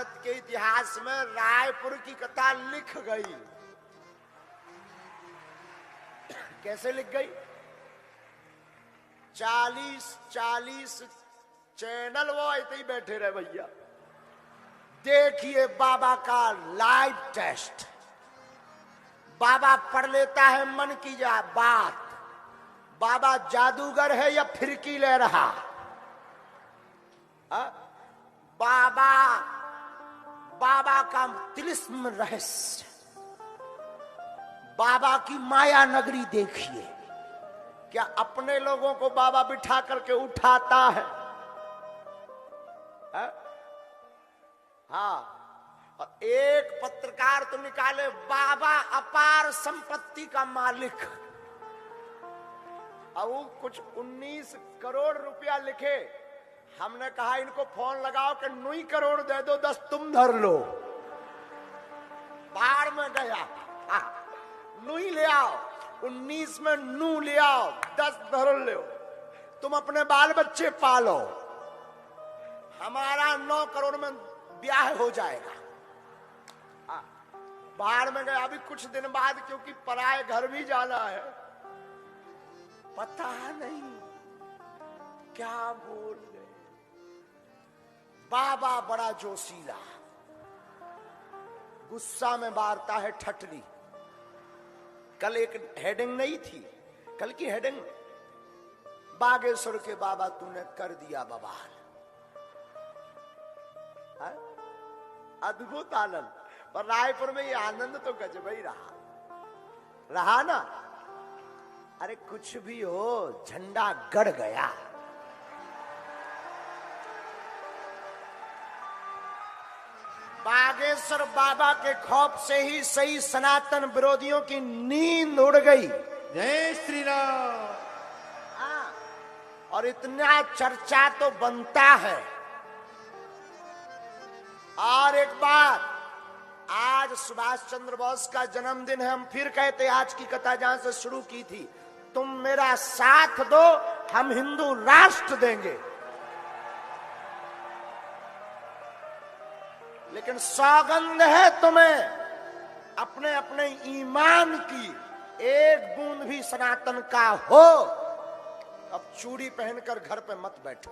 भारत के इतिहास में रायपुर की कथा लिख गई। कैसे लिख गई? 40 चैनल वो ऐसे ही बैठे रहे भैया। देखिए बाबा का लाइव टेस्ट। बाबा पढ़ लेता है मन की बात। बाबा जादूगर है या फिरकी ले रहा? बाबा का तिलिस्म रहस्य, बाबा की माया नगरी देखिए। क्या अपने लोगों को बाबा बिठा करके उठाता है? हाँ। और एक पत्रकार तो निकाले बाबा अपार संपत्ति का मालिक, और वो कुछ 19 करोड़ रुपया लिखे। हमने कहा इनको फोन लगाओ कि 9 करोड़ दे दो, 10 तुम धर लो। बाहर में गया, 9 ले आओ, 19 में 9 ले आओ, 10 धर लो, तुम अपने बाल बच्चे पालो, हमारा 9 करोड़ में ब्याह हो जाएगा। बाहर में गया। अभी कुछ दिन बाद क्योंकि पराए घर भी जाना है, पता नहीं क्या बोल गए। बाबा बड़ा जोशीला, गुस्सा में मारता है ठटली। कल एक हेडिंग नहीं थी, कल की हेडिंग, बागेश्वर के बाबा तूने कर दिया बवाल। अद्भुत आनंद। पर रायपुर में ये आनंद तो गजब ही रहा ना। अरे कुछ भी हो, झंडा गड़ गया। बागेश्वर बाबा के खौफ से ही सही सनातन विरोधियों की नींद उड़ गई। जय श्री राम। और इतना चर्चा तो बनता है। और एक बात, आज सुभाष चंद्र बोस का जन्मदिन है। हम फिर कहते आज की कथा जहां से शुरू की थी, तुम मेरा साथ दो, हम हिंदू राष्ट्र देंगे। लेकिन सौगंध है तुम्हें अपने अपने ईमान की, एक बूंद भी सनातन का हो। अब चूड़ी पहनकर घर पे मत बैठो।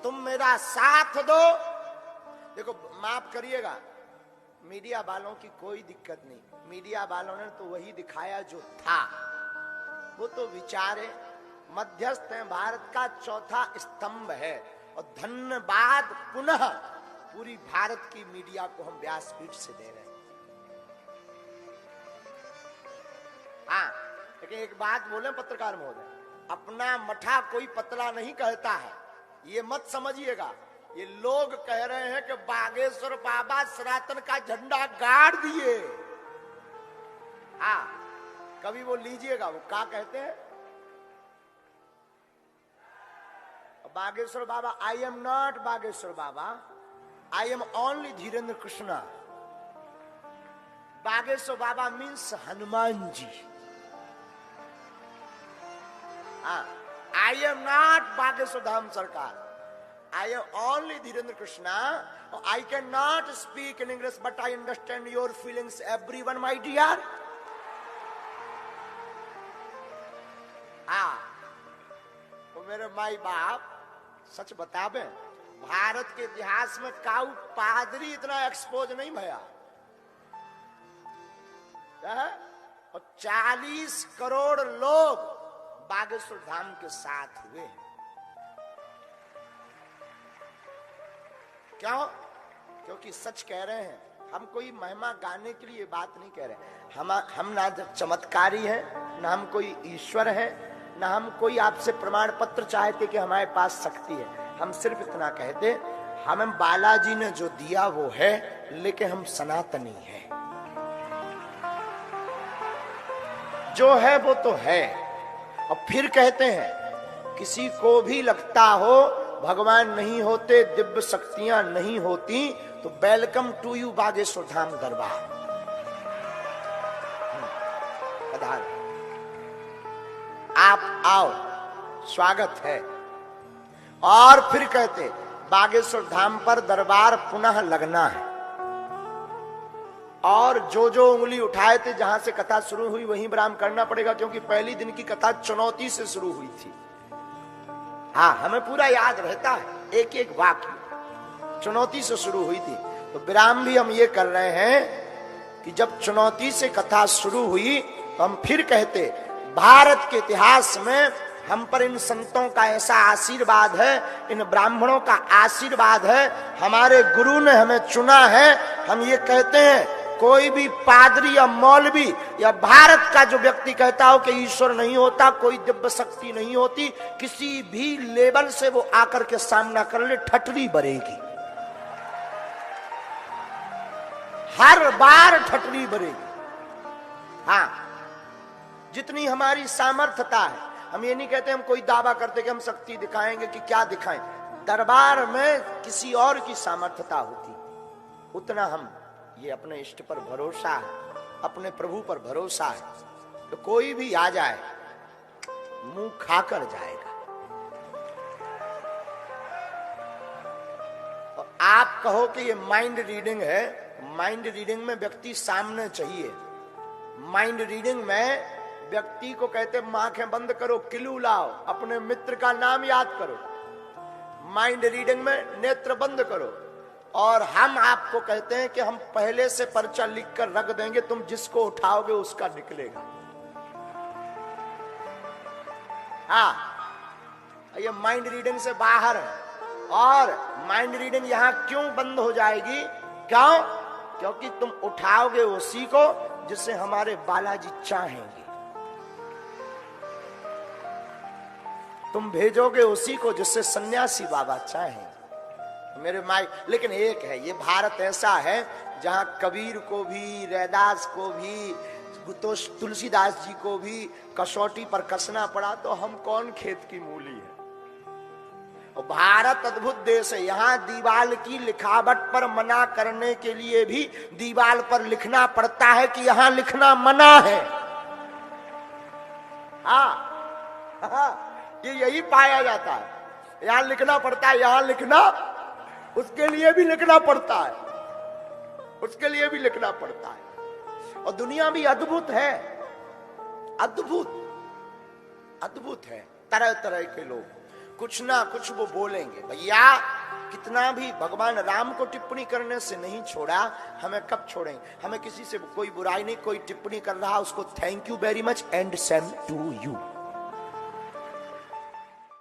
तुम मेरा साथ दो। देखो, माफ करिएगा, मीडिया वालों की कोई दिक्कत नहीं। मीडिया वालों ने तो वही दिखाया जो था। वो तो विचारे मध्यस्थ हैं, भारत का चौथा स्तंभ है। और धन्यवाद पुनः पूरी भारत की मीडिया को हम व्यासपीठ से दे रहे हैं। हाँ, लेकिन एक बात बोले पत्रकार महोदय, अपना मठा कोई पतला नहीं कहता है, ये मत समझिएगा। ये लोग कह रहे हैं कि बागेश्वर बाबा सनातन का झंडा गाड़ दिए। हाँ, कभी वो लीजिएगा, वो क्या कहते हैं Bageshwar Baba, I am not Bageshwar Baba, I am only Dhirendra Krishna. Bageshwar Baba means Hanuman ji. I am not Bageshwar Dham Sarkar, I am only Dhirendra Krishna. I cannot speak in English, but I understand your feelings, everyone, my dear. तो मेरे माई बाप सच बतावे, भारत के इतिहास में काऊ पादरी इतना एक्सपोज नहीं भया। और 40 करोड़ लोग बागेश्वर धाम के साथ हुए हैं। क्यों? क्योंकि सच कह रहे हैं। हम कोई महिमा गाने के लिए बात नहीं कह रहे। हम ना चमत्कारी हैं, ना हम कोई ईश्वर है, ना हम कोई आपसे प्रमाण पत्र चाहते कि हमारे पास शक्ति है। हम सिर्फ इतना कहते, हमें बालाजी ने जो दिया वो है, लेकिन हम सनातनी हैं। जो है वो तो है। और फिर कहते हैं, किसी को भी लगता हो भगवान नहीं होते, दिव्य शक्तियां नहीं होती, तो welcome to you Bageshwar Dham दरबार। आप आओ, स्वागत है। और फिर कहते बागेश्वर धाम पर दरबार पुनः लगना है। और जो जो उंगली उठाए थे जहां से कथा शुरू हुई वहीं विराम करना पड़ेगा, क्योंकि पहली दिन की कथा चुनौती से शुरू हुई थी। हाँ, हमें पूरा याद रहता है, एक एक वाक्य चुनौती से शुरू हुई थी। तो विराम भी हम ये कर रहे हैं कि जब चुनौती से कथा शुरू हुई तो हम फिर कहते भारत के इतिहास में हम पर इन संतों का ऐसा आशीर्वाद है, इन ब्राह्मणों का आशीर्वाद है, हमारे गुरु ने हमें चुना है। हम ये कहते हैं कोई भी पादरी या मौलवी या भारत का जो व्यक्ति कहता हो कि ईश्वर नहीं होता, कोई दिव्य शक्ति नहीं होती, किसी भी लेवल से वो आकर के सामना कर ले, ठटरी बरेगी, हर बार ठटरी बरेगी। हाँ, जितनी हमारी सामर्थ्यता है, हम ये नहीं कहते हम कोई दावा करते कि हम शक्ति दिखाएंगे कि क्या दिखाएं, दरबार में किसी और की सामर्थ्यता होती, उतना हम ये अपने इष्ट पर भरोसा है, अपने प्रभु पर भरोसा है, तो कोई भी आ जाए मुंह खाकर जाएगा। और आप कहो कि ये माइंड रीडिंग है, माइंड रीडिंग में व्यक्ति सामने चाहिए। माइंड रीडिंग में व्यक्ति को कहते आंखें बंद करो, किलू लाओ, अपने मित्र का नाम याद करो। माइंड रीडिंग में नेत्र बंद करो, और हम आपको कहते हैं कि हम पहले से पर्चा लिखकर रख देंगे, तुम जिसको उठाओगे उसका निकलेगा। हाँ, ये माइंड रीडिंग से बाहर है। और माइंड रीडिंग यहां क्यों बंद हो जाएगी? क्यों? क्योंकि तुम उठाओगे उसी को जिसे हमारे बालाजी चाहेंगे, तुम भेजोगे उसी को जिससे सन्यासी बाबा चाहेंगे। मेरे माई, लेकिन एक है, ये भारत ऐसा है जहां कबीर को भी, रैदास को भी, तो तुलसीदास जी को भी कसौटी पर कसना पड़ा, तो हम कौन खेत की मूली है। और भारत अद्भुत देश है, यहाँ दीवाल की लिखावट पर मना करने के लिए भी दीवाल पर लिखना पड़ता है कि यहाँ लिखना मना है। हाँ, ये यही पाया जाता है, यहाँ लिखना पड़ता है, यहाँ लिखना, उसके लिए भी लिखना पड़ता है, उसके लिए भी लिखना पड़ता है। और दुनिया भी अद्भुत है, अद्भुत अद्भुत है। तरह तरह के लोग कुछ ना कुछ वो बोलेंगे। भैया कितना भी भगवान राम को टिप्पणी करने से नहीं छोड़ा, हमें कब छोड़ेंगे? हमें किसी से कोई बुराई नहीं, कोई टिप्पणी कर रहा उसको thank you very much and same to you.